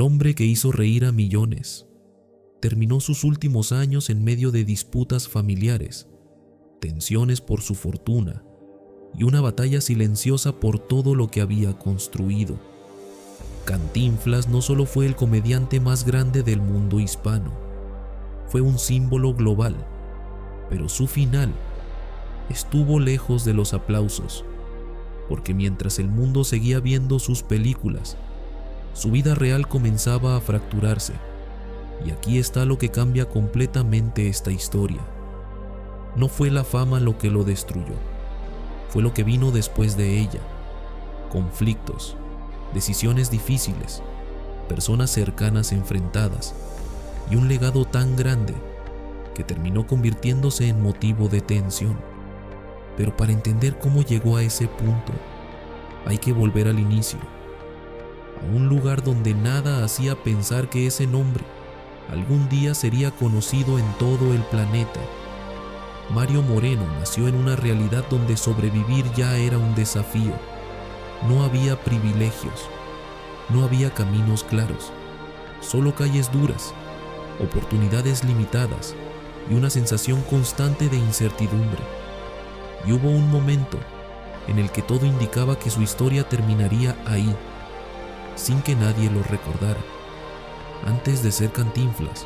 El hombre que hizo reír a millones terminó sus últimos años en medio de disputas familiares, tensiones por su fortuna y una batalla silenciosa por todo lo que había construido. Cantinflas no solo fue el comediante más grande del mundo hispano, fue un símbolo global, pero su final estuvo lejos de los aplausos, porque mientras el mundo seguía viendo sus películas, su vida real comenzaba a fracturarse. Y aquí está lo que cambia completamente esta historia. No fue la fama lo que lo destruyó, fue lo que vino después de ella: conflictos, decisiones difíciles, personas cercanas enfrentadas y un legado tan grande que terminó convirtiéndose en motivo de tensión. Pero para entender cómo llegó a ese punto, hay que volver al inicio, a un lugar donde nada hacía pensar que ese nombre algún día sería conocido en todo el planeta. Mario Moreno nació en una realidad donde sobrevivir ya era un desafío. No había privilegios, no había caminos claros, solo calles duras, oportunidades limitadas y una sensación constante de incertidumbre. Y hubo un momento en el que todo indicaba que su historia terminaría ahí, sin que nadie lo recordara. Antes de ser Cantinflas,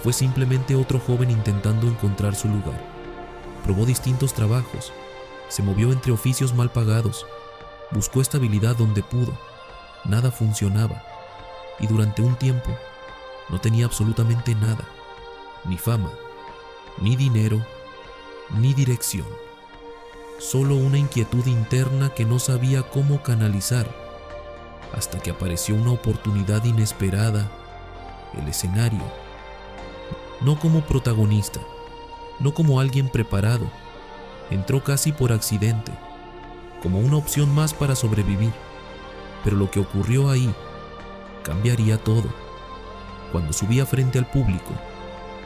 fue simplemente otro joven intentando encontrar su lugar. Probó distintos trabajos, se movió entre oficios mal pagados, buscó estabilidad donde pudo. Nada funcionaba, y durante un tiempo no tenía absolutamente nada, ni fama, ni dinero, ni dirección. Solo una inquietud interna que no sabía cómo canalizar, hasta que apareció una oportunidad inesperada: el escenario. No como protagonista, no como alguien preparado, entró casi por accidente, como una opción más para sobrevivir. Pero lo que ocurrió ahí cambiaría todo. Cuando subía frente al público,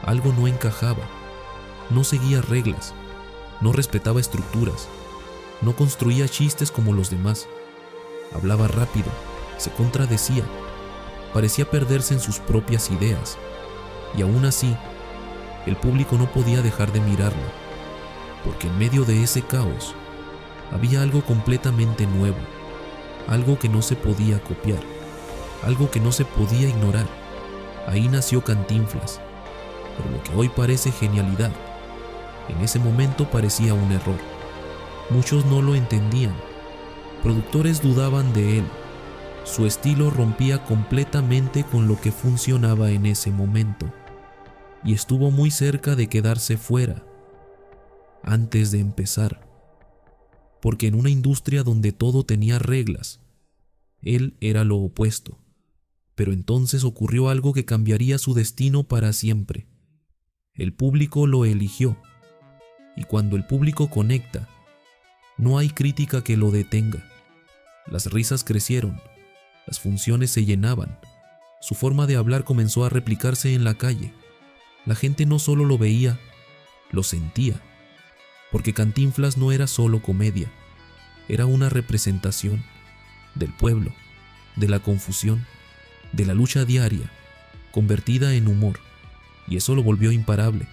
algo no encajaba, no seguía reglas, no respetaba estructuras, no construía chistes como los demás, hablaba rápido, se contradecía, parecía perderse en sus propias ideas, y aún así, el público no podía dejar de mirarlo, porque en medio de ese caos había algo completamente nuevo, algo que no se podía copiar, algo que no se podía ignorar. Ahí nació Cantinflas, pero lo que hoy parece genialidad, en ese momento parecía un error. Muchos no lo entendían, productores dudaban de él. Su estilo rompía completamente con lo que funcionaba en ese momento, y estuvo muy cerca de quedarse fuera antes de empezar, porque en una industria donde todo tenía reglas, él era lo opuesto. Pero entonces ocurrió algo que cambiaría su destino para siempre. El público lo eligió, y cuando el público conecta, no hay crítica que lo detenga. Las risas crecieron, las funciones se llenaban, su forma de hablar comenzó a replicarse en la calle. La gente no solo lo veía, lo sentía, porque Cantinflas no era solo comedia, era una representación del pueblo, de la confusión, de la lucha diaria, convertida en humor, y eso lo volvió imparable.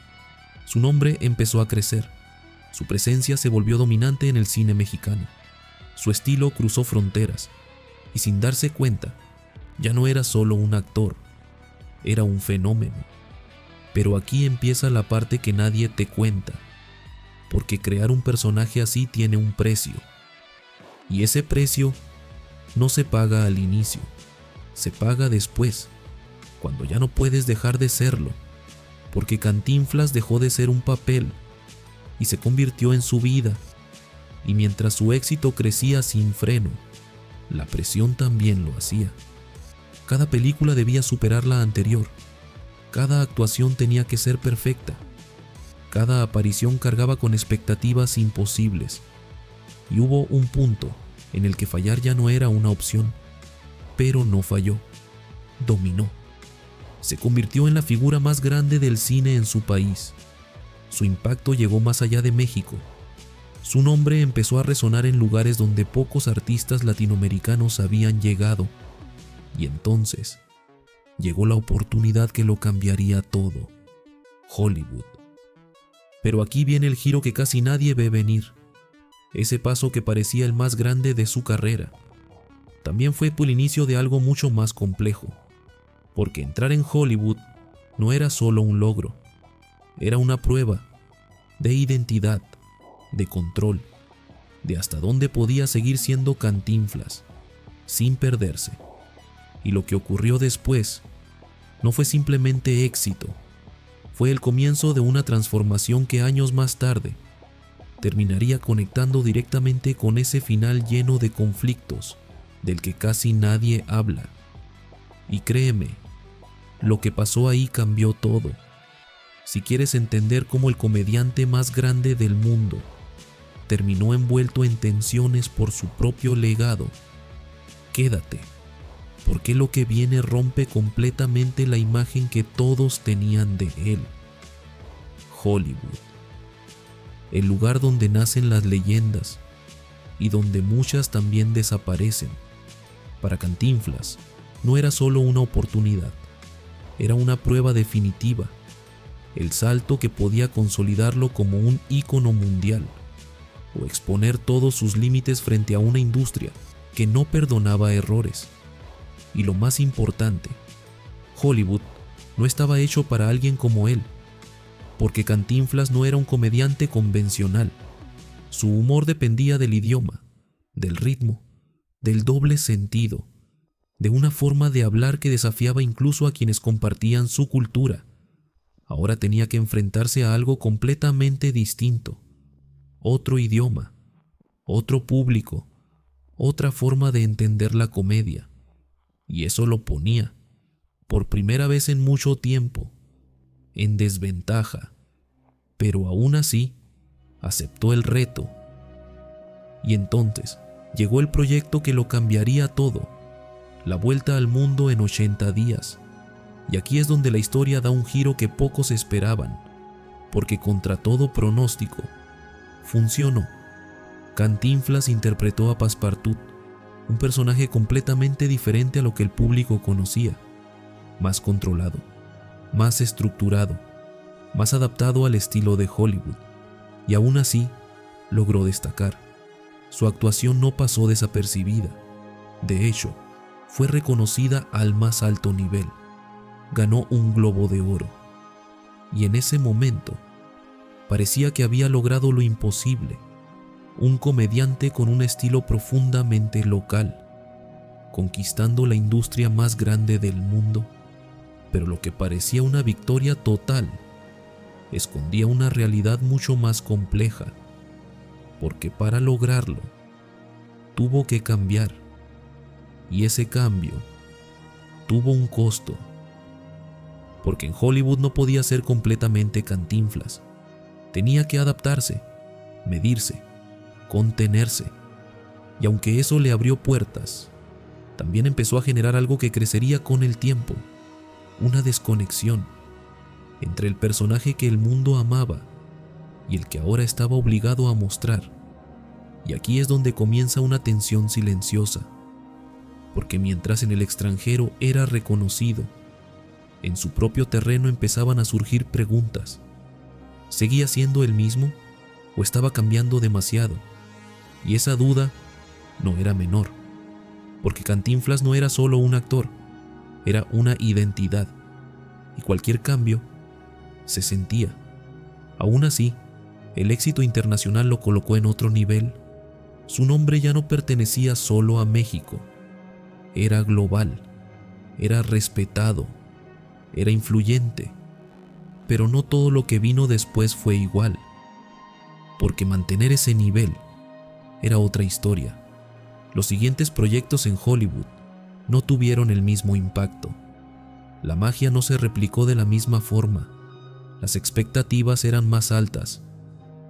Su nombre empezó a crecer, su presencia se volvió dominante en el cine mexicano, su estilo cruzó fronteras, y sin darse cuenta, ya no era solo un actor, era un fenómeno. Pero aquí empieza la parte que nadie te cuenta, porque crear un personaje así tiene un precio, y ese precio no se paga al inicio, se paga después, cuando ya no puedes dejar de serlo, porque Cantinflas dejó de ser un papel y se convirtió en su vida, y mientras su éxito crecía sin freno, la presión también lo hacía. Cada película debía superar la anterior, cada actuación tenía que ser perfecta, cada aparición cargaba con expectativas imposibles, y hubo un punto en el que fallar ya no era una opción, pero no falló, dominó. Se convirtió en la figura más grande del cine en su país. Su impacto llegó más allá de México. Su nombre empezó a resonar en lugares donde pocos artistas latinoamericanos habían llegado. Y entonces, llegó la oportunidad que lo cambiaría todo: Hollywood. Pero aquí viene el giro que casi nadie ve venir. Ese paso que parecía el más grande de su carrera también fue el inicio de algo mucho más complejo, porque entrar en Hollywood no era solo un logro, era una prueba de identidad, de control, de hasta dónde podía seguir siendo Cantinflas sin perderse. Y lo que ocurrió después no fue simplemente éxito, fue el comienzo de una transformación que años más tarde terminaría conectando directamente con ese final lleno de conflictos del que casi nadie habla. Y créeme, lo que pasó ahí cambió todo. Si quieres entender cómo el comediante más grande del mundo terminó envuelto en tensiones por su propio legado, quédate, porque lo que viene rompe completamente la imagen que todos tenían de él. Hollywood, el lugar donde nacen las leyendas y donde muchas también desaparecen. Para Cantinflas no era solo una oportunidad, era una prueba definitiva, el salto que podía consolidarlo como un ícono mundial o exponer todos sus límites frente a una industria que no perdonaba errores. Y lo más importante, Hollywood no estaba hecho para alguien como él, porque Cantinflas no era un comediante convencional. Su humor dependía del idioma, del ritmo, del doble sentido, de una forma de hablar que desafiaba incluso a quienes compartían su cultura. Ahora tenía que enfrentarse a algo completamente distinto, otro idioma, otro público, otra forma de entender la comedia. Y eso lo ponía, por primera vez en mucho tiempo, en desventaja. Pero aún así, aceptó el reto. Y entonces llegó el proyecto que lo cambiaría todo: la vuelta al mundo en 80 días. Y aquí es donde la historia da un giro que pocos esperaban, porque contra todo pronóstico, funcionó. Cantinflas interpretó a Passepartout, un personaje completamente diferente a lo que el público conocía, más controlado, más estructurado, más adaptado al estilo de Hollywood, y aún así logró destacar. Su actuación no pasó desapercibida. De hecho, fue reconocida al más alto nivel. Ganó un Globo de Oro. Y en ese momento, parecía que había logrado lo imposible: un comediante con un estilo profundamente local, conquistando la industria más grande del mundo. Pero lo que parecía una victoria total escondía una realidad mucho más compleja, porque para lograrlo tuvo que cambiar, y ese cambio tuvo un costo, porque en Hollywood no podía ser completamente Cantinflas. Tenía que adaptarse, medirse, contenerse, y aunque eso le abrió puertas, también empezó a generar algo que crecería con el tiempo: una desconexión entre el personaje que el mundo amaba y el que ahora estaba obligado a mostrar. Y aquí es donde comienza una tensión silenciosa, porque mientras en el extranjero era reconocido, en su propio terreno empezaban a surgir preguntas: ¿seguía siendo el mismo o estaba cambiando demasiado? Y esa duda no era menor, porque Cantinflas no era solo un actor, era una identidad, y cualquier cambio se sentía. Aún así, el éxito internacional lo colocó en otro nivel. Su nombre ya no pertenecía solo a México, era global, era respetado, era influyente. Pero no todo lo que vino después fue igual, porque mantener ese nivel era otra historia. Los siguientes proyectos en Hollywood no tuvieron el mismo impacto. La magia no se replicó de la misma forma. Las expectativas eran más altas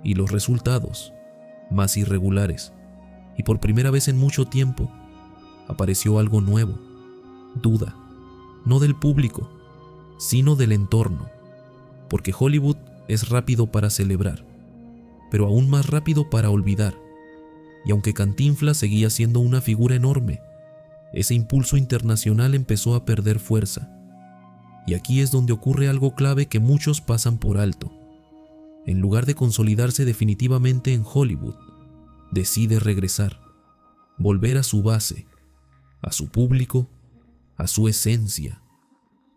y los resultados más irregulares. Y por primera vez en mucho tiempo apareció algo nuevo: duda, no del público, sino del entorno. Porque Hollywood es rápido para celebrar, pero aún más rápido para olvidar. Y aunque Cantinflas seguía siendo una figura enorme, ese impulso internacional empezó a perder fuerza. Y aquí es donde ocurre algo clave que muchos pasan por alto. En lugar de consolidarse definitivamente en Hollywood, decide regresar, volver a su base, a su público, a su esencia.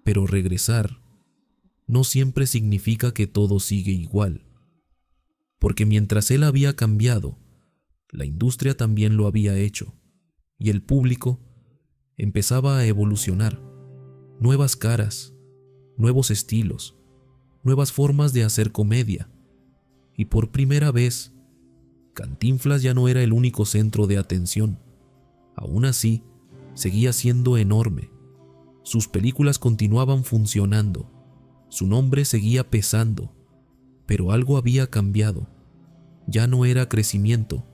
Pero regresar no siempre significa que todo sigue igual, porque mientras él había cambiado, la industria también lo había hecho, y el público empezaba a evolucionar. Nuevas caras, nuevos estilos, nuevas formas de hacer comedia, y por primera vez, Cantinflas ya no era el único centro de atención. Aún así, seguía siendo enorme. Sus películas continuaban funcionando, su nombre seguía pesando, pero algo había cambiado. Ya no era crecimiento,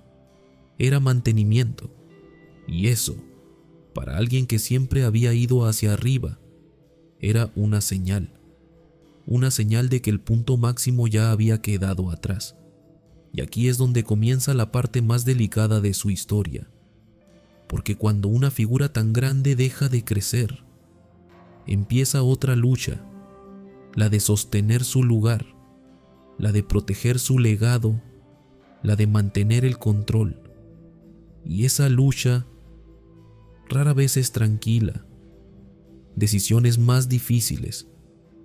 era mantenimiento. Y eso, para alguien que siempre había ido hacia arriba, era una señal de que el punto máximo ya había quedado atrás. Y aquí es donde comienza la parte más delicada de su historia, porque cuando una figura tan grande deja de crecer, empieza otra lucha, la de sostener su lugar, la de proteger su legado, la de mantener el control. Y esa lucha rara vez es tranquila. Decisiones más difíciles,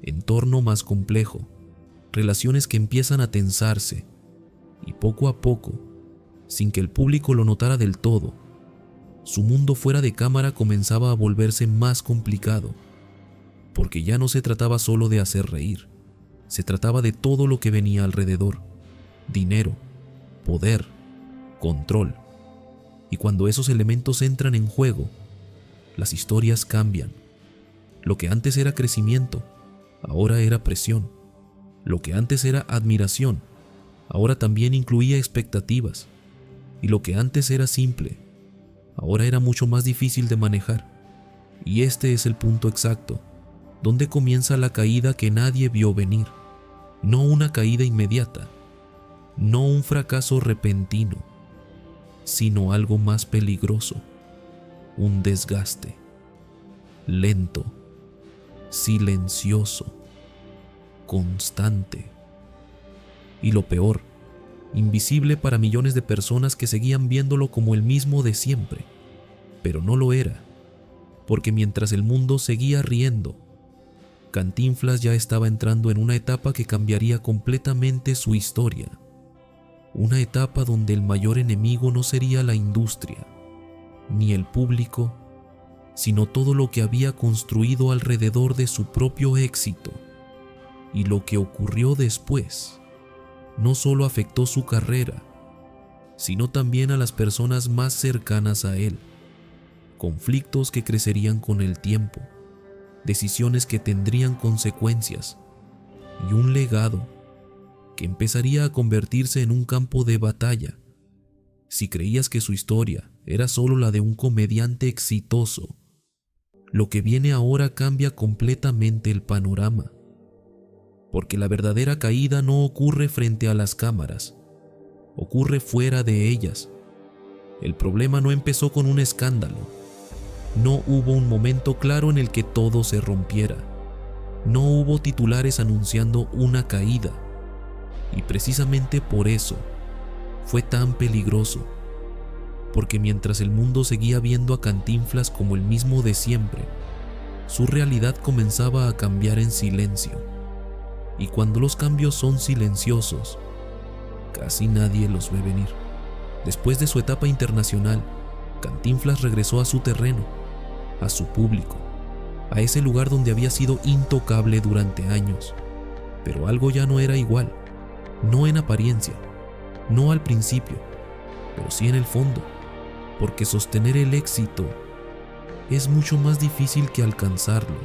entorno más complejo, relaciones que empiezan a tensarse, y poco a poco, sin que el público lo notara del todo, su mundo fuera de cámara comenzaba a volverse más complicado, porque ya no se trataba solo de hacer reír, se trataba de todo lo que venía alrededor: dinero, poder, control. Y cuando esos elementos entran en juego, las historias cambian. Lo que antes era crecimiento, ahora era presión. Lo que antes era admiración, ahora también incluía expectativas. Y lo que antes era simple, ahora era mucho más difícil de manejar. Y este es el punto exacto, donde comienza la caída que nadie vio venir. No una caída inmediata, no un fracaso repentino, sino algo más peligroso: un desgaste, lento, silencioso, constante. Y lo peor, invisible para millones de personas que seguían viéndolo como el mismo de siempre. Pero no lo era, porque mientras el mundo seguía riendo, Cantinflas ya estaba entrando en una etapa que cambiaría completamente su historia. Una etapa donde el mayor enemigo no sería la industria, ni el público, sino todo lo que había construido alrededor de su propio éxito. Y lo que ocurrió después no solo afectó su carrera, sino también a las personas más cercanas a él. Conflictos que crecerían con el tiempo, decisiones que tendrían consecuencias, y un legado que empezaría a convertirse en un campo de batalla. Si creías que su historia era solo la de un comediante exitoso, lo que viene ahora cambia completamente el panorama. Porque la verdadera caída no ocurre frente a las cámaras, ocurre fuera de ellas. El problema no empezó con un escándalo. No hubo un momento claro en el que todo se rompiera. No hubo titulares anunciando una caída. Y precisamente por eso fue tan peligroso. Porque mientras el mundo seguía viendo a Cantinflas como el mismo de siempre, su realidad comenzaba a cambiar en silencio. Y cuando los cambios son silenciosos, casi nadie los ve venir. Después de su etapa internacional, Cantinflas regresó a su terreno, a su público, a ese lugar donde había sido intocable durante años. Pero algo ya no era igual, no en apariencia, no al principio, pero sí en el fondo, porque sostener el éxito es mucho más difícil que alcanzarlo.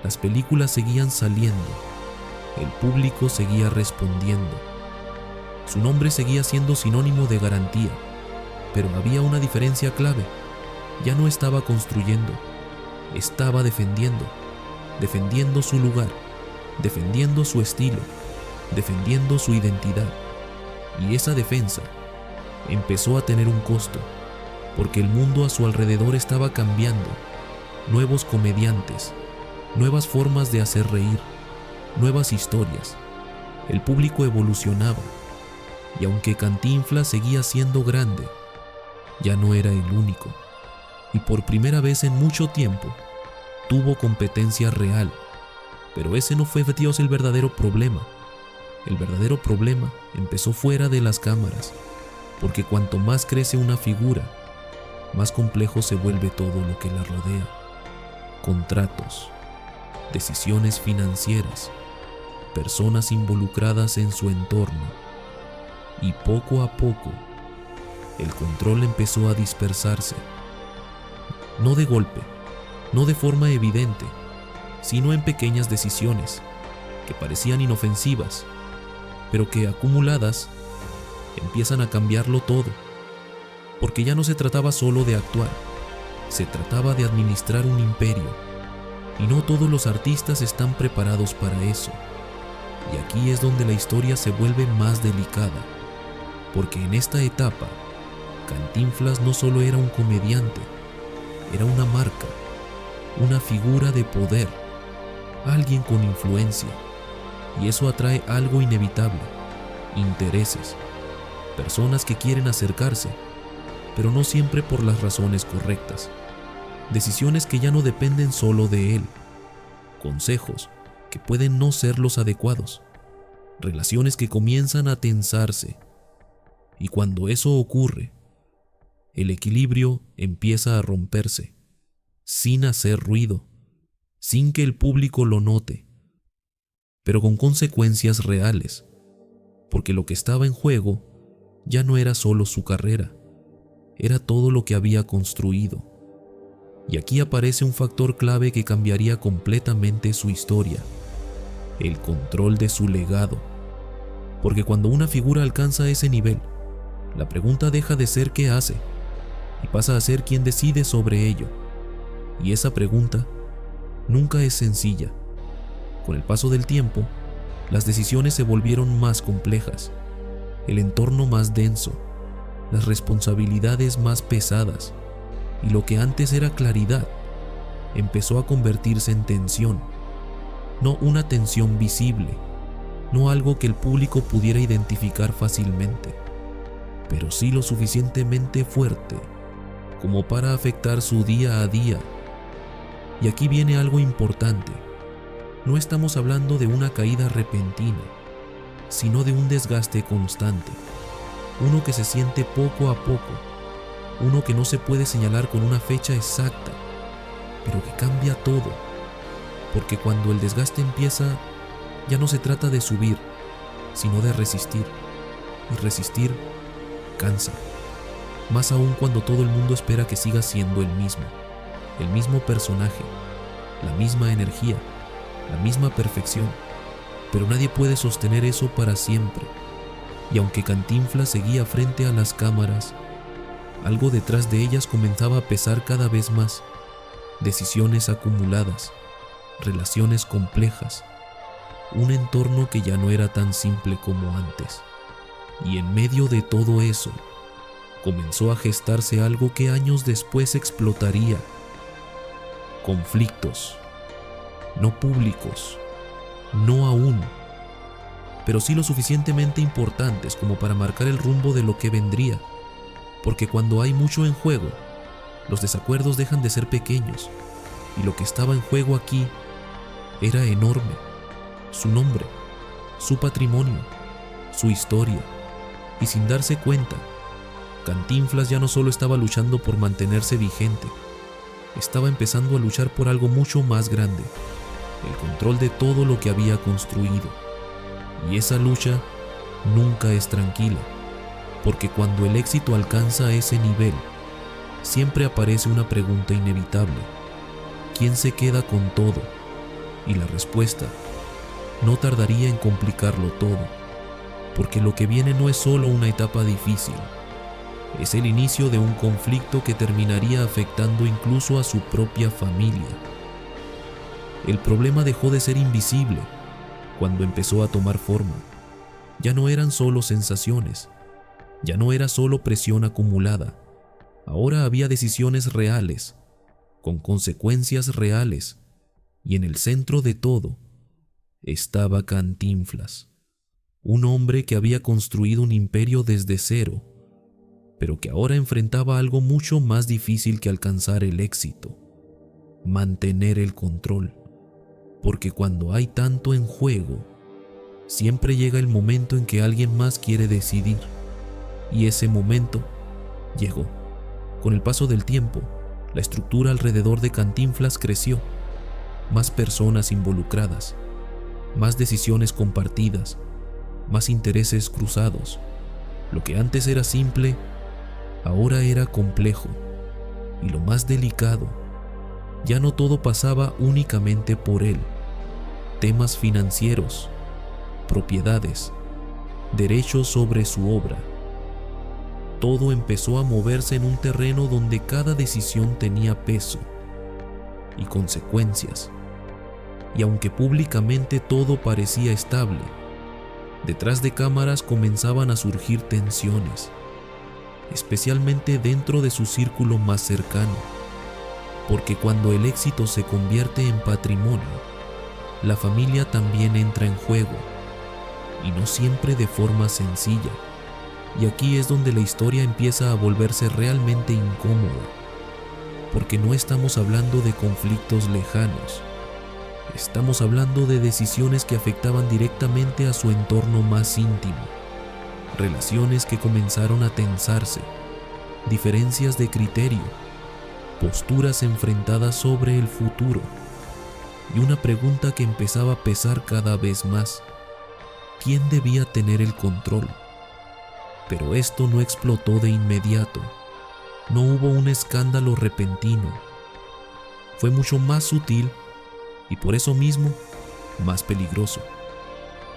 Las películas seguían saliendo, el público seguía respondiendo. Su nombre seguía siendo sinónimo de garantía, pero había una diferencia clave. Ya no estaba construyendo, estaba defendiendo su lugar, defendiendo su estilo, defendiendo su identidad. Y esa defensa empezó a tener un costo, porque el mundo a su alrededor estaba cambiando. Nuevos comediantes, nuevas formas de hacer reír, nuevas historias. El público evolucionaba, y aunque Cantinflas seguía siendo grande, ya no era el único, y por primera vez en mucho tiempo tuvo competencia real. Pero ese no fue, Dios, el verdadero problema. El verdadero problema empezó fuera de las cámaras, porque cuanto más crece una figura, más complejo se vuelve todo lo que la rodea. Contratos, decisiones financieras, personas involucradas en su entorno, y poco a poco el control empezó a dispersarse. No de golpe, no de forma evidente, sino en pequeñas decisiones que parecían inofensivas, pero que acumuladas empiezan a cambiarlo todo, porque ya no se trataba solo de actuar, se trataba de administrar un imperio, y no todos los artistas están preparados para eso. Y aquí es donde la historia se vuelve más delicada, porque en esta etapa, Cantinflas no solo era un comediante, era una marca, una figura de poder, alguien con influencia, y eso atrae algo inevitable: intereses, personas que quieren acercarse, pero no siempre por las razones correctas, decisiones que ya no dependen solo de él, consejos que pueden no ser los adecuados, relaciones que comienzan a tensarse, y cuando eso ocurre, el equilibrio empieza a romperse, sin hacer ruido, sin que el público lo note, pero con consecuencias reales, porque lo que estaba en juego ya no era solo su carrera, era todo lo que había construido. Y aquí aparece un factor clave que cambiaría completamente su historia: el control de su legado. Porque cuando una figura alcanza ese nivel, la pregunta deja de ser qué hace y pasa a ser quién decide sobre ello. Y esa pregunta nunca es sencilla. Con el paso del tiempo, las decisiones se volvieron más complejas, el entorno más denso, las responsabilidades más pesadas, y lo que antes era claridad empezó a convertirse en tensión. No una tensión visible, no algo que el público pudiera identificar fácilmente, pero sí lo suficientemente fuerte como para afectar su día a día. Y aquí viene algo importante: no estamos hablando de una caída repentina, sino de un desgaste constante, uno que se siente poco a poco, uno que no se puede señalar con una fecha exacta, pero que cambia todo, porque cuando el desgaste empieza, ya no se trata de subir, sino de resistir, y resistir cansa, más aún cuando todo el mundo espera que siga siendo el mismo personaje, la misma energía, la misma perfección, pero nadie puede sostener eso para siempre. Y aunque Cantinflas seguía frente a las cámaras, algo detrás de ellas comenzaba a pesar cada vez más: decisiones acumuladas, relaciones complejas, un entorno que ya no era tan simple como antes. Y en medio de todo eso, comenzó a gestarse algo que años después explotaría: conflictos, no públicos, no aún, pero sí lo suficientemente importantes como para marcar el rumbo de lo que vendría, porque cuando hay mucho en juego, los desacuerdos dejan de ser pequeños, y lo que estaba en juego aquí era enorme: su nombre, su patrimonio, su historia. Y sin darse cuenta, Cantinflas ya no solo estaba luchando por mantenerse vigente, estaba empezando a luchar por algo mucho más grande: el control de todo lo que había construido. Y esa lucha nunca es tranquila, porque cuando el éxito alcanza ese nivel, siempre aparece una pregunta inevitable: ¿quién se queda con todo? Y la respuesta no tardaría en complicarlo todo, porque lo que viene no es solo una etapa difícil, es el inicio de un conflicto que terminaría afectando incluso a su propia familia. El problema dejó de ser invisible cuando empezó a tomar forma. Ya no eran solo sensaciones, ya no era solo presión acumulada, ahora había decisiones reales, con consecuencias reales, Y en el centro de todo estaba Cantinflas, un hombre que había construido un imperio desde cero, pero que ahora enfrentaba algo mucho más difícil que alcanzar el éxito: mantener el control. Porque cuando hay tanto en juego, siempre llega el momento en que alguien más quiere decidir. Y ese momento llegó. Con el paso del tiempo, la estructura alrededor de Cantinflas creció. Más personas involucradas, más decisiones compartidas, más intereses cruzados. Lo que antes era simple, ahora era complejo. Y lo más delicado, ya no todo pasaba únicamente por él. Temas financieros, propiedades, derechos sobre su obra. Todo empezó a moverse en un terreno donde cada decisión tenía peso y consecuencias. Y aunque públicamente todo parecía estable, detrás de cámaras comenzaban a surgir tensiones, especialmente dentro de su círculo más cercano. Porque cuando el éxito se convierte en patrimonio, la familia también entra en juego, y no siempre de forma sencilla. Y aquí es donde la historia empieza a volverse realmente incómoda, porque no estamos hablando de conflictos lejanos, estamos hablando de decisiones que afectaban directamente a su entorno más íntimo, relaciones que comenzaron a tensarse, diferencias de criterio, posturas enfrentadas sobre el futuro, y una pregunta que empezaba a pesar cada vez más: ¿quién debía tener el control? Pero esto no explotó de inmediato, no hubo un escándalo repentino, fue mucho más sutil y por eso mismo más peligroso.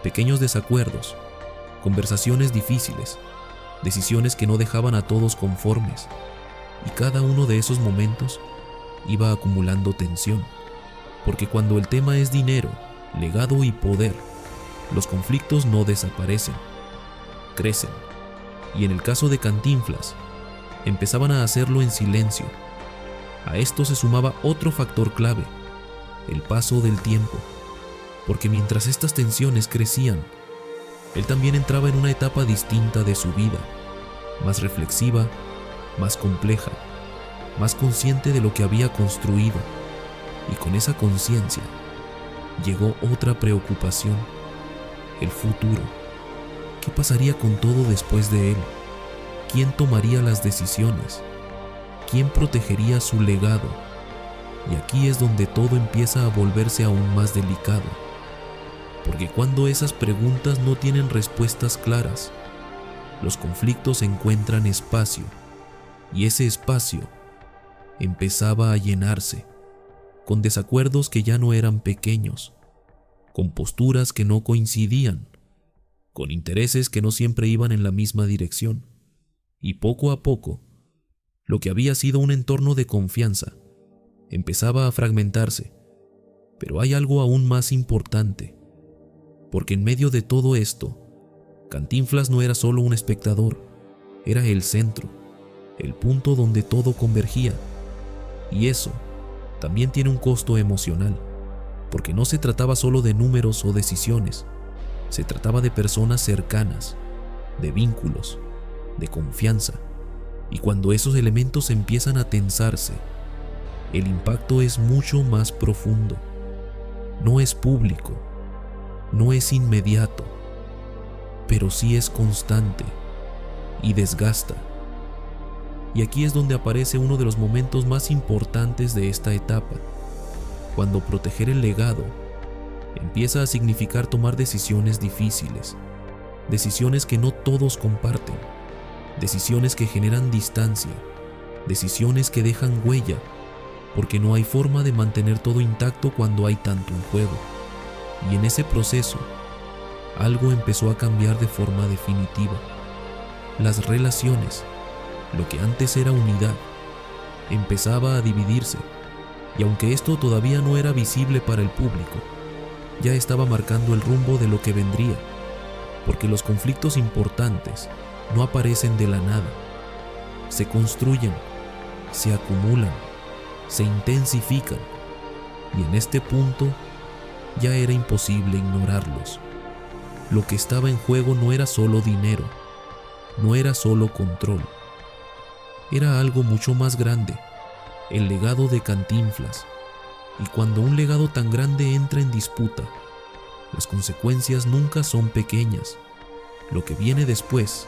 Pequeños desacuerdos, conversaciones difíciles, decisiones que no dejaban a todos conformes, y cada uno de esos momentos iba acumulando tensión, porque cuando el tema es dinero, legado y poder, los conflictos no desaparecen, crecen. Y en el caso de Cantinflas, empezaban a hacerlo en silencio. A esto se sumaba otro factor clave: el paso del tiempo, porque mientras estas tensiones crecían, él también entraba en una etapa distinta de su vida, más reflexiva, más compleja, más consciente de lo que había construido. Y con esa conciencia llegó otra preocupación: el futuro. ¿Qué pasaría con todo después de él? ¿Quién tomaría las decisiones? ¿Quién protegería su legado? Y aquí es donde todo empieza a volverse aún más delicado, porque cuando esas preguntas no tienen respuestas claras, los conflictos encuentran espacio, y ese espacio empezaba a llenarse, con desacuerdos que ya no eran pequeños, con posturas que no coincidían, con intereses que no siempre iban en la misma dirección. Y poco a poco, lo que había sido un entorno de confianza empezaba a fragmentarse. Pero hay algo aún más importante, porque en medio de todo esto, Cantinflas no era solo un espectador, era el centro, el punto donde todo convergía. Y eso también tiene un costo emocional, porque no se trataba solo de números o decisiones, se trataba de personas cercanas, de vínculos, de confianza. Y cuando esos elementos empiezan a tensarse, el impacto es mucho más profundo. No es público, no es inmediato, pero sí es constante y desgasta. Y aquí es donde aparece uno de los momentos más importantes de esta etapa, cuando proteger el legado empieza a significar tomar decisiones difíciles, decisiones que no todos comparten, decisiones que generan distancia, decisiones que dejan huella, porque no hay forma de mantener todo intacto cuando hay tanto en juego. Y en ese proceso, algo empezó a cambiar de forma definitiva. Las relaciones, lo que antes era unidad, empezaba a dividirse, y aunque esto todavía no era visible para el público, ya estaba marcando el rumbo de lo que vendría, porque los conflictos importantes no aparecen de la nada, se construyen, se acumulan, se intensifican, y en este punto ya era imposible ignorarlos. Lo que estaba en juego no era solo dinero, no era solo control, era algo mucho más grande, el legado de Cantinflas. Y cuando un legado tan grande entra en disputa, las consecuencias nunca son pequeñas. Lo que viene después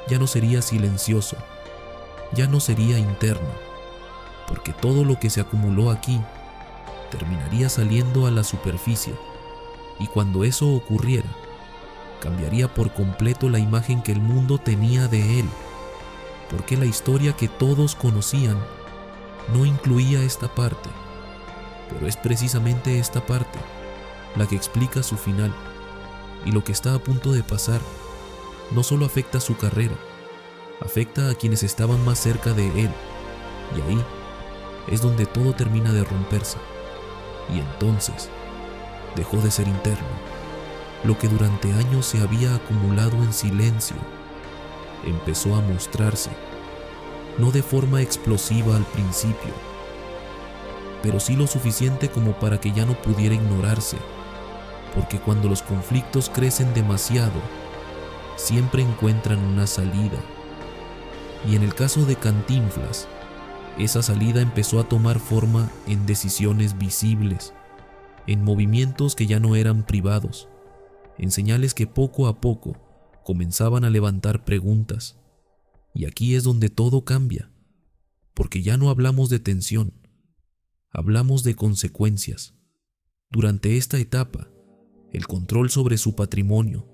ya no sería silencioso, ya no sería interno, porque todo lo que se acumuló aquí terminaría saliendo a la superficie, y cuando eso ocurriera, cambiaría por completo la imagen que el mundo tenía de él, porque la historia que todos conocían no incluía esta parte, pero es precisamente esta parte la que explica su final, y lo que está a punto de pasar no solo afecta su carrera, afecta a quienes estaban más cerca de él, y ahí es donde todo termina de romperse, y entonces dejó de ser interno. Lo que durante años se había acumulado en silencio empezó a mostrarse, no de forma explosiva al principio, pero sí lo suficiente como para que ya no pudiera ignorarse, porque cuando los conflictos crecen demasiado, siempre encuentran una salida. Y en el caso de Cantinflas, esa salida empezó a tomar forma en decisiones visibles, en movimientos que ya no eran privados, en señales que poco a poco comenzaban a levantar preguntas. Y aquí es donde todo cambia, porque ya no hablamos de tensión, hablamos de consecuencias. Durante esta etapa, el control sobre su patrimonio,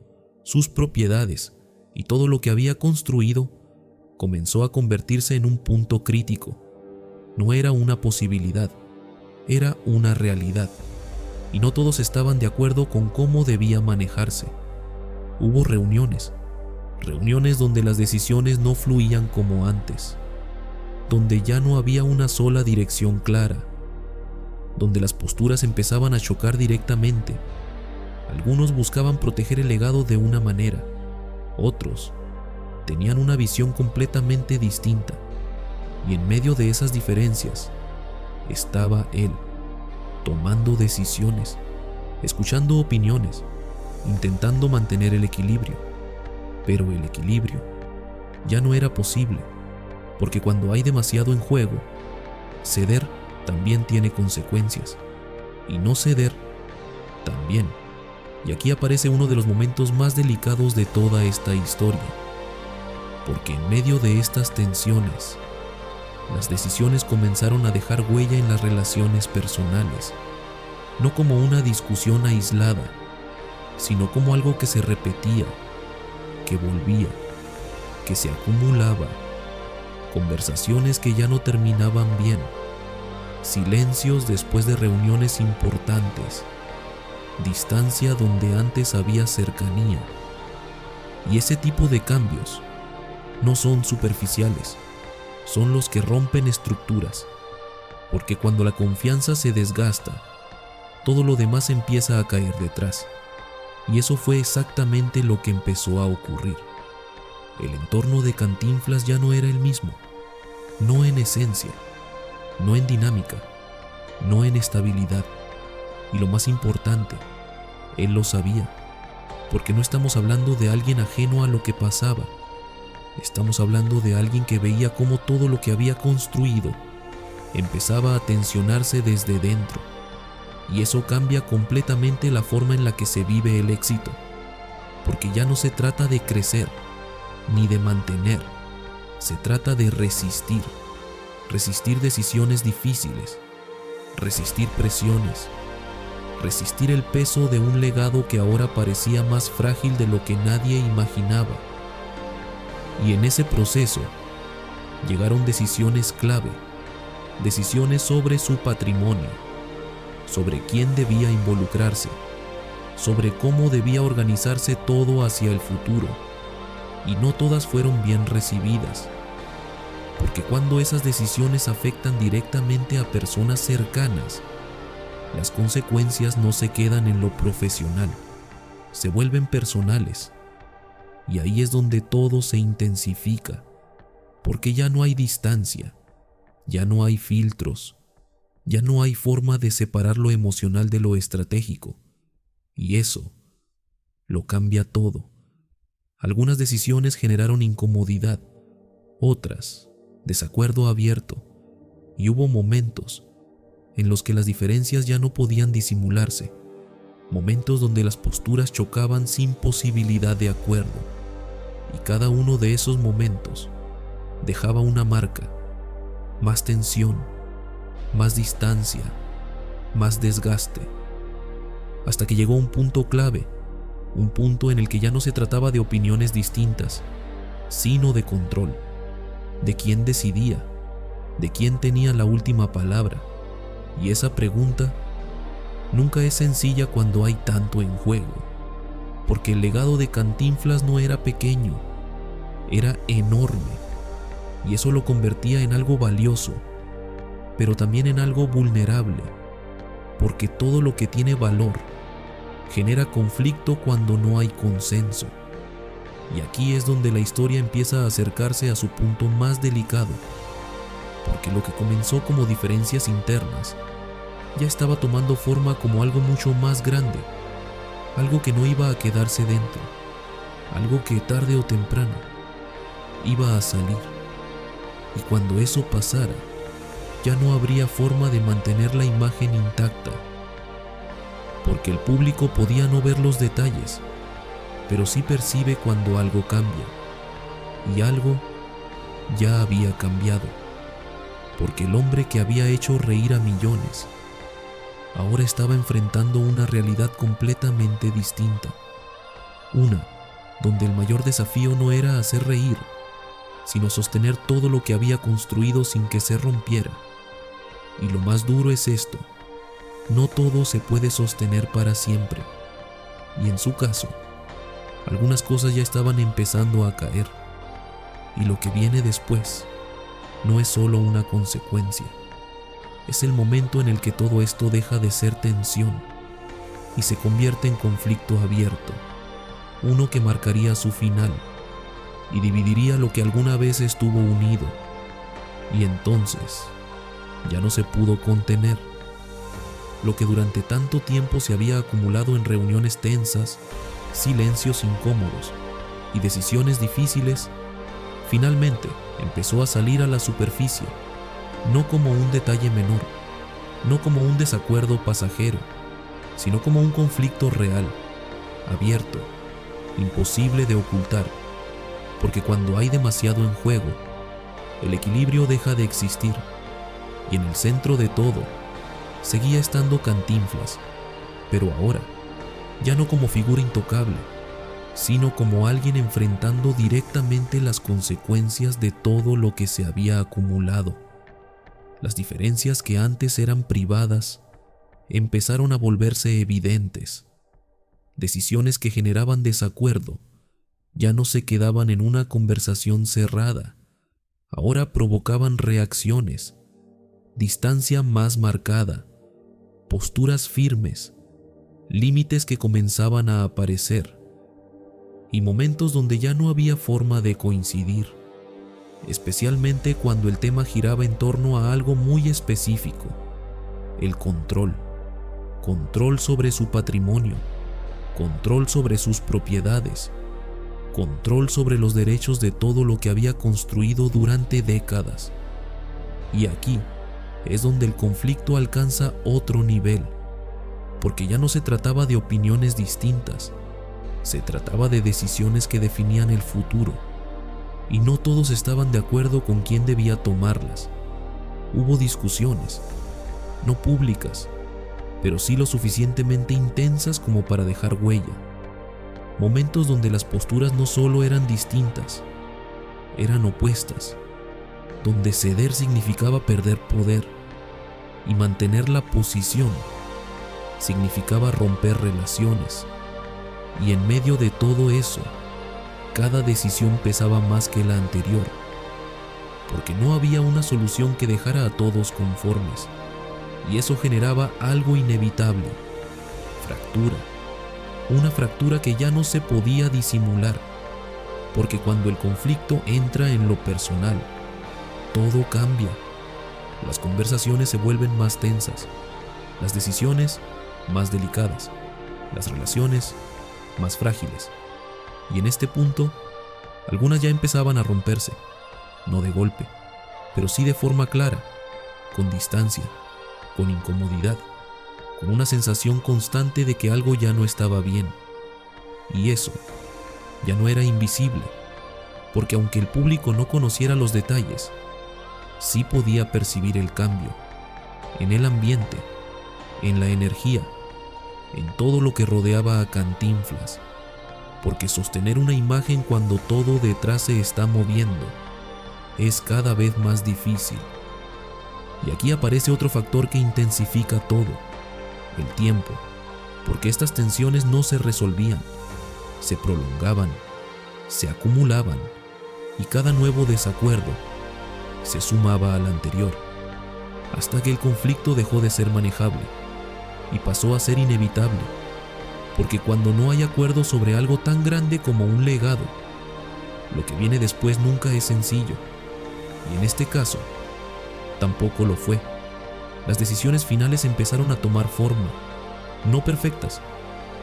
sus propiedades y todo lo que había construido comenzó a convertirse en un punto crítico. No era una posibilidad, era una realidad, y no todos estaban de acuerdo con cómo debía manejarse. Hubo reuniones donde las decisiones no fluían como antes, donde ya no había una sola dirección clara, donde las posturas empezaban a chocar directamente. Algunos buscaban proteger el legado de una manera, otros tenían una visión completamente distinta, y en medio de esas diferencias estaba él, tomando decisiones, escuchando opiniones, intentando mantener el equilibrio. Pero el equilibrio ya no era posible, porque cuando hay demasiado en juego, ceder también tiene consecuencias, y no ceder también. Y aquí aparece uno de los momentos más delicados de toda esta historia, porque en medio de estas tensiones, las decisiones comenzaron a dejar huella en las relaciones personales, no como una discusión aislada, sino como algo que se repetía, que volvía, que se acumulaba, conversaciones que ya no terminaban bien, silencios después de reuniones importantes, distancia donde antes había cercanía. Y ese tipo de cambios no son superficiales, son los que rompen estructuras, porque cuando la confianza se desgasta, todo lo demás empieza a caer detrás. Y eso fue exactamente lo que empezó a ocurrir. El entorno de Cantinflas ya no era el mismo, no en esencia, no en dinámica, no en estabilidad. Y lo más importante, él lo sabía, porque no estamos hablando de alguien ajeno a lo que pasaba. Estamos hablando de alguien que veía cómo todo lo que había construido empezaba a tensionarse desde dentro. Y eso cambia completamente la forma en la que se vive el éxito, porque ya no se trata de crecer, ni de mantener, se trata de resistir decisiones difíciles, resistir presiones, resistir el peso de un legado que ahora parecía más frágil de lo que nadie imaginaba. Y en ese proceso llegaron decisiones clave, decisiones sobre su patrimonio, sobre quién debía involucrarse, sobre cómo debía organizarse todo hacia el futuro, y no todas fueron bien recibidas, porque cuando esas decisiones afectan directamente a personas cercanas, las consecuencias no se quedan en lo profesional, se vuelven personales, y ahí es donde todo se intensifica, porque ya no hay distancia, ya no hay filtros, Ya no hay forma de separar lo emocional de lo estratégico, y eso lo cambia todo. Algunas decisiones generaron incomodidad, otras desacuerdo abierto, y hubo momentos en los que las diferencias ya no podían disimularse, momentos donde las posturas chocaban sin posibilidad de acuerdo, y cada uno de esos momentos dejaba una marca, más tensión, más distancia, más desgaste, hasta que llegó un punto clave, un punto en el que ya no se trataba de opiniones distintas, sino de control, de quién decidía, de quién tenía la última palabra. Y esa pregunta nunca es sencilla cuando hay tanto en juego, porque el legado de Cantinflas no era pequeño, era enorme, y eso lo convertía en algo valioso, pero también en algo vulnerable, porque todo lo que tiene valor genera conflicto cuando no hay consenso. Y aquí es donde la historia empieza a acercarse a su punto más delicado, porque lo que comenzó como diferencias internas ya estaba tomando forma como algo mucho más grande, algo que no iba a quedarse dentro, algo que tarde o temprano iba a salir. Y cuando eso pasara, ya no habría forma de mantener la imagen intacta, porque el público podía no ver los detalles, pero sí percibe cuando algo cambia, y algo ya había cambiado, porque el hombre que había hecho reír a millones ahora estaba enfrentando una realidad completamente distinta, una donde el mayor desafío no era hacer reír, sino sostener todo lo que había construido sin que se rompiera. Y lo más duro es esto: no todo se puede sostener para siempre, y en su caso, algunas cosas ya estaban empezando a caer, y lo que viene después no es solo una consecuencia, es el momento en el que todo esto deja de ser tensión y se convierte en conflicto abierto, uno que marcaría su final y dividiría lo que alguna vez estuvo unido, y entonces ya no se pudo contener. Lo que durante tanto tiempo se había acumulado en reuniones tensas, silencios incómodos y decisiones difíciles, finalmente empezó a salir a la superficie, no como un detalle menor, no como un desacuerdo pasajero, sino como un conflicto real, abierto, imposible de ocultar, porque cuando hay demasiado en juego, el equilibrio deja de existir, y en el centro de todo seguía estando Cantinflas, pero ahora ya no como figura intocable, sino como alguien enfrentando directamente las consecuencias de todo lo que se había acumulado. Las diferencias que antes eran privadas empezaron a volverse evidentes. Decisiones que generaban desacuerdo ya no se quedaban en una conversación cerrada, ahora provocaban reacciones, distancia más marcada, posturas firmes, límites que comenzaban a aparecer, y momentos donde ya no había forma de coincidir, especialmente cuando el tema giraba en torno a algo muy específico: el control sobre su patrimonio, control sobre sus propiedades, control sobre los derechos de todo lo que había construido durante décadas. Y aquí es donde el conflicto alcanza otro nivel, porque ya no se trataba de opiniones distintas, se trataba de decisiones que definían el futuro, y no todos estaban de acuerdo con quién debía tomarlas. Hubo discusiones, no públicas, pero sí lo suficientemente intensas como para dejar huella. Momentos donde las posturas no solo eran distintas, eran opuestas, donde ceder significaba perder poder y mantener la posición significaba romper relaciones. Y en medio de todo eso, cada decisión pesaba más que la anterior, porque no había una solución que dejara a todos conformes, y eso generaba algo inevitable: fractura. Una fractura que ya no se podía disimular, porque cuando el conflicto entra en lo personal, todo cambia. Las conversaciones se vuelven más tensas, las decisiones más delicadas, las relaciones más frágiles. Y en este punto, algunas ya empezaban a romperse, no de golpe, pero sí de forma clara, con distancia, con incomodidad, con una sensación constante de que algo ya no estaba bien. Y eso ya no era invisible, porque aunque el público no conociera los detalles, sí podía percibir el cambio, en el ambiente, en la energía, en todo lo que rodeaba a Cantinflas, porque sostener una imagen cuando todo detrás se está moviendo es cada vez más difícil. Y aquí aparece otro factor que intensifica todo: el tiempo, porque estas tensiones no se resolvían, se prolongaban, se acumulaban, y cada nuevo desacuerdo se sumaba al anterior, hasta que el conflicto dejó de ser manejable y pasó a ser inevitable, porque cuando no hay acuerdo sobre algo tan grande como un legado, lo que viene después nunca es sencillo, y en este caso, tampoco lo fue. Las decisiones finales empezaron a tomar forma, no perfectas,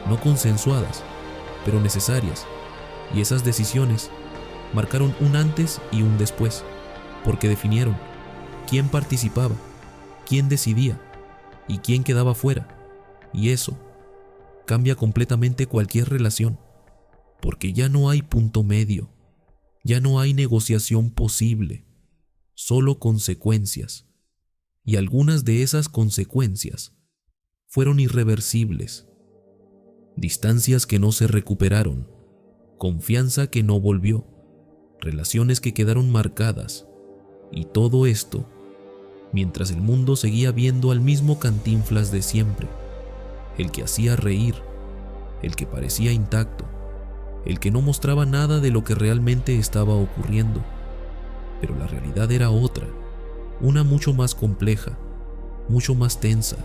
no consensuadas, pero necesarias, y esas decisiones marcaron un antes y un después, porque definieron quién participaba, quién decidía y quién quedaba fuera. Y eso cambia completamente cualquier relación, porque ya no hay punto medio, ya no hay negociación posible, solo consecuencias. Y algunas de esas consecuencias fueron irreversibles. Distancias que no se recuperaron, confianza que no volvió, relaciones que quedaron marcadas, y todo esto mientras el mundo seguía viendo al mismo Cantinflas de siempre, el que hacía reír, el que parecía intacto, el que no mostraba nada de lo que realmente estaba ocurriendo. Pero la realidad era otra, una mucho más compleja, mucho más tensa,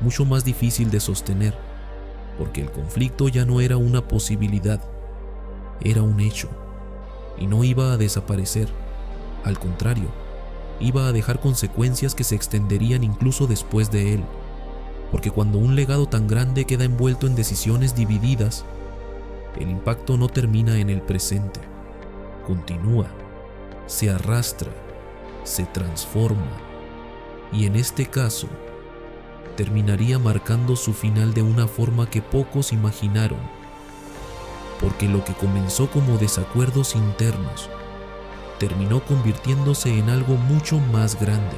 mucho más difícil de sostener, porque el conflicto ya no era una posibilidad, era un hecho, y no iba a desaparecer. Al contrario, iba a dejar consecuencias que se extenderían incluso después de él, porque cuando un legado tan grande queda envuelto en decisiones divididas, el impacto no termina en el presente, continúa, se arrastra, se transforma, y en este caso, terminaría marcando su final de una forma que pocos imaginaron, porque lo que comenzó como desacuerdos internos terminó convirtiéndose en algo mucho más grande,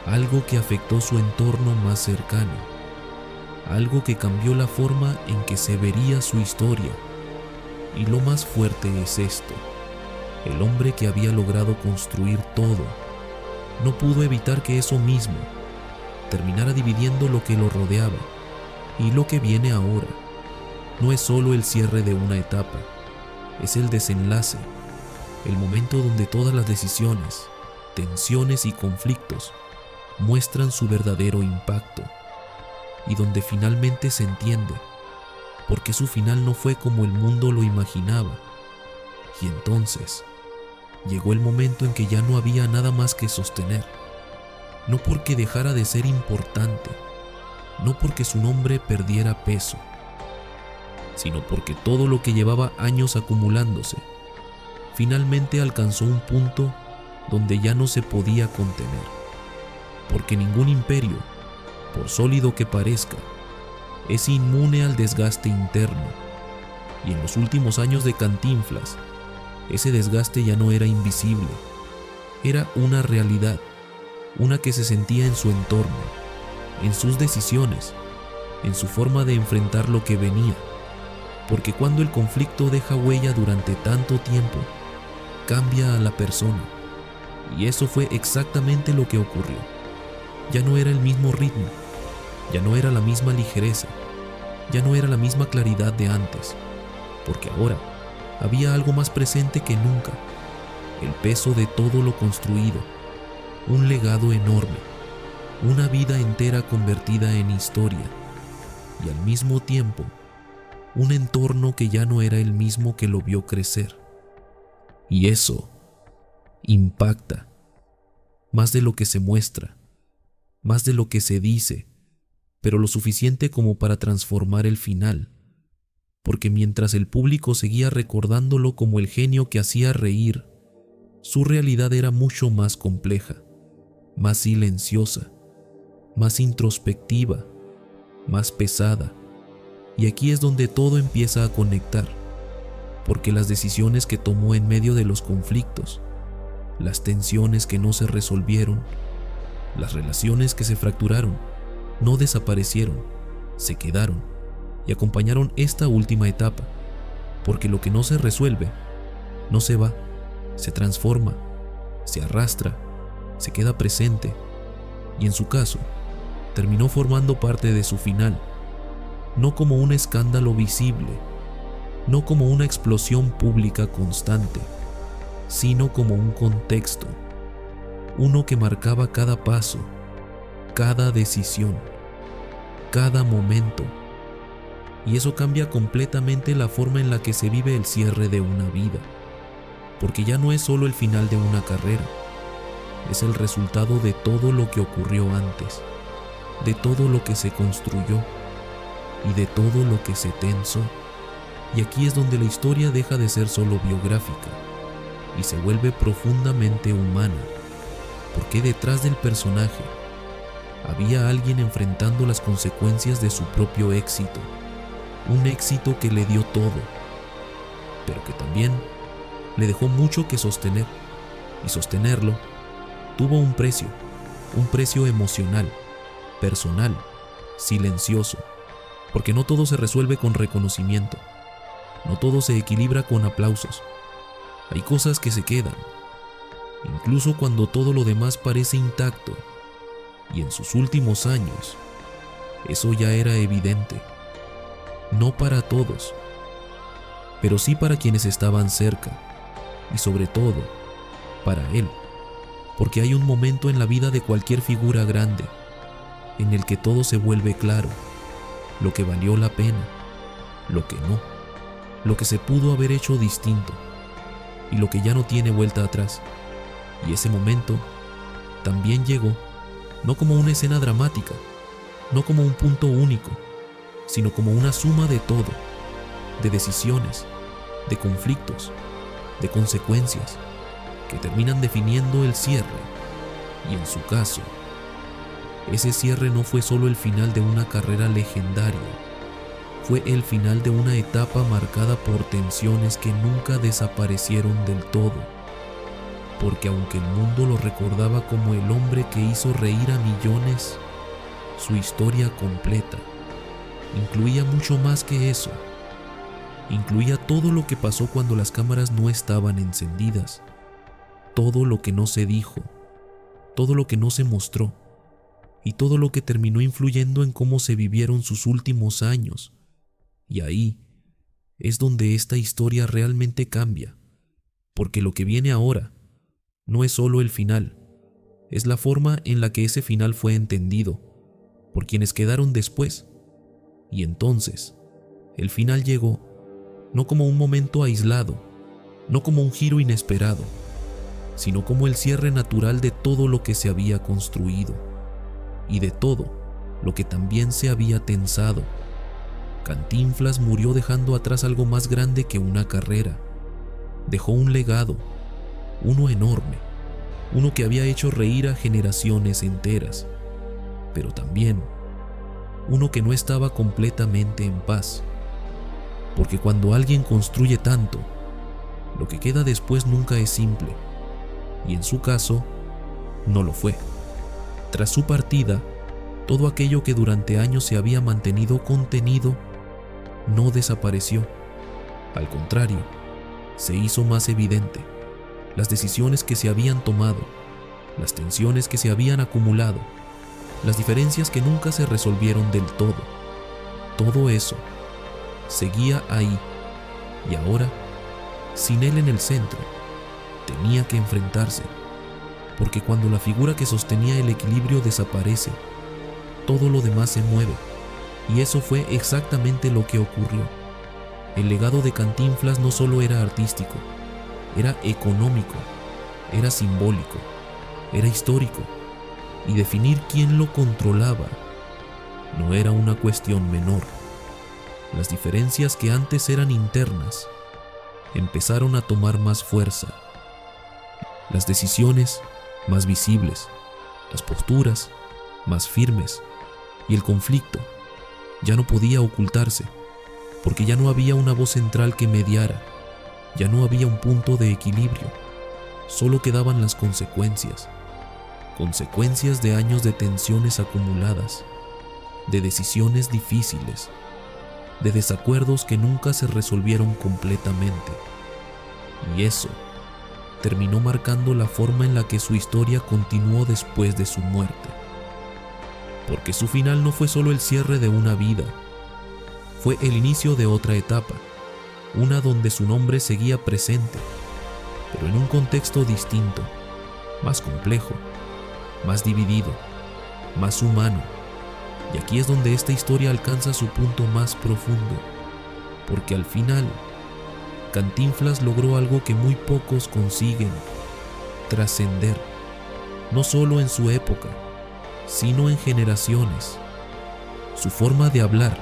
algo que afectó su entorno más cercano, algo que cambió la forma en que se vería su historia. Y lo más fuerte es esto: el hombre que había logrado construir todo no pudo evitar que eso mismo terminara dividiendo lo que lo rodeaba. Y lo que viene ahora no es solo el cierre de una etapa, es el desenlace, el momento donde todas las decisiones, tensiones y conflictos muestran su verdadero impacto, y donde finalmente se entiende por qué su final no fue como el mundo lo imaginaba. Y entonces llegó el momento en que ya no había nada más que sostener, no porque dejara de ser importante, no porque su nombre perdiera peso, sino porque todo lo que llevaba años acumulándose finalmente alcanzó un punto donde ya no se podía contener, porque ningún imperio, por sólido que parezca, es inmune al desgaste interno, y en los últimos años de Cantinflas, ese desgaste ya no era invisible, era una realidad, una que se sentía en su entorno, en sus decisiones, en su forma de enfrentar lo que venía, porque cuando el conflicto deja huella durante tanto tiempo, cambia a la persona, y eso fue exactamente lo que ocurrió. Ya no era el mismo ritmo, ya no era la misma ligereza, ya no era la misma claridad de antes, porque ahora había algo más presente que nunca: el peso de todo lo construido, un legado enorme, una vida entera convertida en historia, y al mismo tiempo, un entorno que ya no era el mismo que lo vio crecer. Y eso impacta. más de lo que se muestra, más de lo que se dice, pero lo suficiente como para transformar el final, porque mientras el público seguía recordándolo como el genio que hacía reír, su realidad era mucho más compleja, más silenciosa, más introspectiva, más pesada. Y aquí es donde todo empieza a conectar, porque las decisiones que tomó en medio de los conflictos, las tensiones que no se resolvieron, las relaciones que se fracturaron, no desaparecieron, se quedaron y acompañaron esta última etapa, porque lo que no se resuelve, no se va, se transforma, se arrastra, se queda presente, y en su caso, terminó formando parte de su final, no como un escándalo visible, no como una explosión pública constante, sino como un contexto, uno que marcaba cada paso, cada decisión, cada momento. Y eso cambia completamente la forma en la que se vive el cierre de una vida, porque ya no es solo el final de una carrera, es el resultado de todo lo que ocurrió antes, de todo lo que se construyó y de todo lo que se tensó. Y aquí es donde la historia deja de ser solo biográfica y se vuelve profundamente humana, porque detrás del personaje había alguien enfrentando las consecuencias de su propio éxito, un éxito que le dio todo, pero que también le dejó mucho que sostener, y sostenerlo tuvo un precio emocional, personal, silencioso, porque no todo se resuelve con reconocimiento, no todo se equilibra con aplausos. Hay cosas que se quedan, incluso cuando todo lo demás parece intacto, y en sus últimos años, eso ya era evidente. No para todos, pero sí para quienes estaban cerca, y sobre todo, para él, porque hay un momento en la vida de cualquier figura grande, en el que todo se vuelve claro, lo que valió la pena, lo que no, lo que se pudo haber hecho distinto, y lo que ya no tiene vuelta atrás. Y ese momento también llegó, no como una escena dramática, no como un punto único, sino como una suma de todo, de decisiones, de conflictos, de consecuencias, que terminan definiendo el cierre. Y en su caso, ese cierre no fue solo el final de una carrera legendaria, fue el final de una etapa marcada por tensiones que nunca desaparecieron del todo, porque aunque el mundo lo recordaba como el hombre que hizo reír a millones, su historia completa incluía mucho más que eso. Incluía todo lo que pasó cuando las cámaras no estaban encendidas, todo lo que no se dijo, todo lo que no se mostró, y todo lo que terminó influyendo en cómo se vivieron sus últimos años. Y ahí es donde esta historia realmente cambia, porque lo que viene ahora no es solo el final, es la forma en la que ese final fue entendido por quienes quedaron después. Y entonces, el final llegó, no como un momento aislado, no como un giro inesperado, sino como el cierre natural de todo lo que se había construido, y de todo lo que también se había tensado. Cantinflas murió dejando atrás algo más grande que una carrera. Dejó un legado, uno enorme, uno que había hecho reír a generaciones enteras, pero también uno que no estaba completamente en paz, porque cuando alguien construye tanto, lo que queda después nunca es simple, y en su caso, no lo fue. Tras su partida, todo aquello que durante años se había mantenido contenido, no desapareció. Al contrario, se hizo más evidente. Las decisiones que se habían tomado, las tensiones que se habían acumulado, las diferencias que nunca se resolvieron del todo eso seguía ahí, y ahora, sin él en el centro, tenía que enfrentarse, porque cuando la figura que sostenía el equilibrio desaparece, todo lo demás se mueve, y eso fue exactamente lo que ocurrió. El legado de Cantinflas no solo era artístico, era económico, era simbólico, era histórico, y definir quién lo controlaba no era una cuestión menor. Las diferencias que antes eran internas empezaron a tomar más fuerza. Las decisiones más visibles, las posturas más firmes, y el conflicto ya no podía ocultarse, porque ya no había una voz central que mediara, ya no había un punto de equilibrio, solo quedaban las consecuencias de años de tensiones acumuladas, de decisiones difíciles, de desacuerdos que nunca se resolvieron completamente. Y eso terminó marcando la forma en la que su historia continuó después de su muerte. Porque su final no fue solo el cierre de una vida, fue el inicio de otra etapa, una donde su nombre seguía presente, pero en un contexto distinto, más complejo, más dividido, más humano. Y aquí es donde esta historia alcanza su punto más profundo, porque al final, Cantinflas logró algo que muy pocos consiguen: trascender, no solo en su época, sino en generaciones. Su forma de hablar,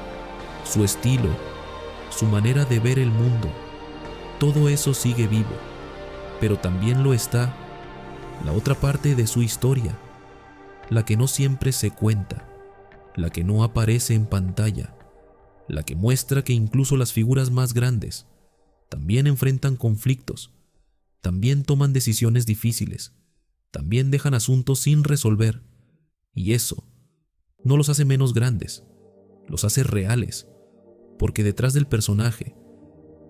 su estilo, su manera de ver el mundo, todo eso sigue vivo, pero también lo está la otra parte de su historia, la que no siempre se cuenta, la que no aparece en pantalla, la que muestra que incluso las figuras más grandes también enfrentan conflictos, también toman decisiones difíciles, también dejan asuntos sin resolver, y eso no los hace menos grandes, los hace reales, porque detrás del personaje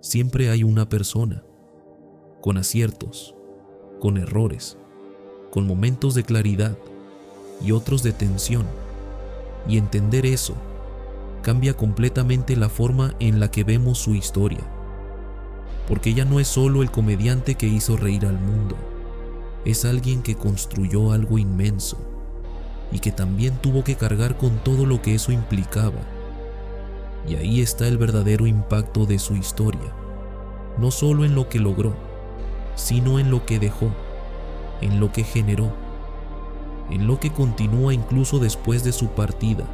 siempre hay una persona, con aciertos, con errores, con momentos de claridad y otros de tensión, y entender eso cambia completamente la forma en la que vemos su historia, porque ella no es solo el comediante que hizo reír al mundo, es alguien que construyó algo inmenso y que también tuvo que cargar con todo lo que eso implicaba. Y ahí está el verdadero impacto de su historia, no solo en lo que logró, sino en lo que dejó, en lo que generó, en lo que continúa incluso después de su partida,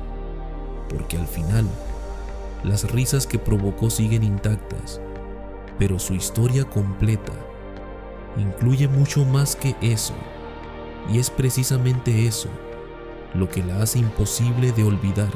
porque al final, las risas que provocó siguen intactas, pero su historia completa incluye mucho más que eso, y es precisamente eso lo que la hace imposible de olvidar.